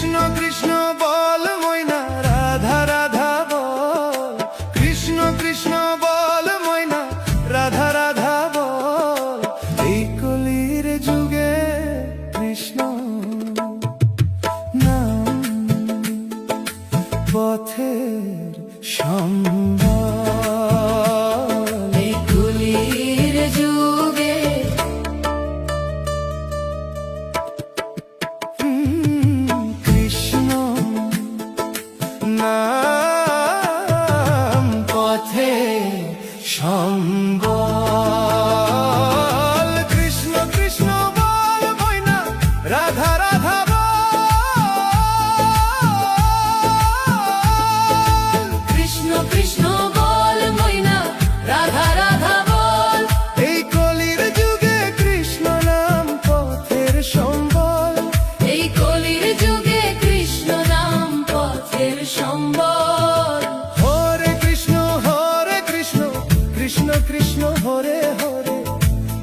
কৃষ্ণ কৃষ্ণ বল ময়না রাধা রাধা বল, কৃষ্ণ কৃষ্ণ বল ময়না রাধা রাধা বল। এই কলির যুগে কৃষ্ণ নাম পথের সম্বল। এই কলির যুগে কৃষ্ণ নাম পথের সম্বল। কৃষ্ণ কৃষ্ণ বল ময়না রাধা রাধা বল, কৃষ্ণ কৃষ্ণ বল ময়না রাধা রাধা বল। এই কলির যুগে কৃষ্ণ নাম পথের সম্বল। এই কলির যুগে কৃষ্ণ নাম পথের সম্বল। হরে কৃষ্ণ কৃষ্ণ কৃষ্ণ হরে হরে,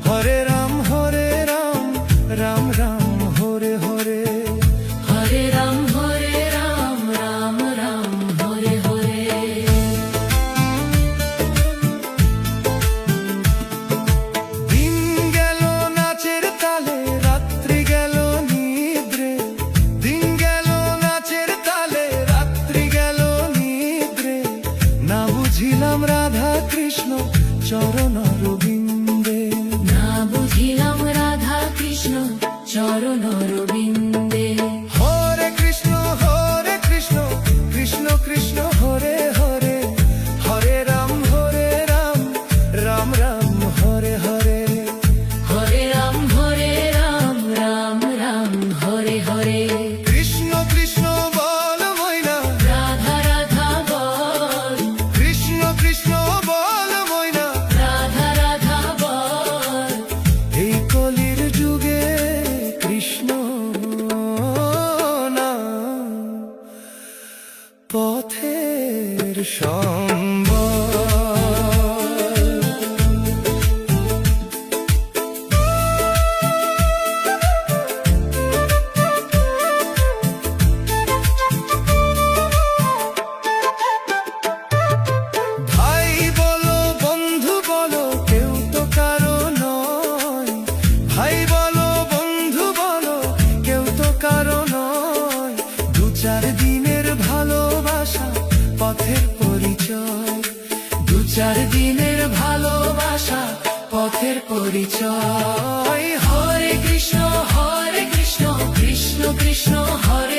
হরে রাম রাম রাম হরে হরে। হরে রাম রাম রাম হরে হরে। দিন গেল নাচের তালে রাত্রি গেল নিদ্রে, দিন গেল নাচের তালে রাত্রি গেল নিদ্রে। না বুঝিলাম রাধা কৃষ্ণ চরণ রবীন্দ্রে, না বুঝিলাম রাধা কৃষ্ণ চরণ রবীন্দ্রে। হরে কৃষ্ণ কৃষ্ণ কৃষ্ণ হরে হরে, হরে রাম রাম রাম হরে হরে। হরে রাম রাম রাম হরে হরে। কৃষ্ণ কৃষ্ণ বল ময়না রাধা রাধা বল, কৃষ্ণ কৃষ্ণ বল ময়না রাধা রাধা বল। এই কলির যুগে কৃষ্ণ নাম পথের সম্বল। ভাই বলো বন্ধু বলো কেউ তো কারো নয়, ভাই বলো বন্ধু বলো কেউ তো কারো নয়। দু চার দিনের ভালোবাসা পথের পরিচয়, দু চার দিনের ভালোবাসা পথের পরিচয়। হরে কৃষ্ণ কৃষ্ণ কৃষ্ণ হরে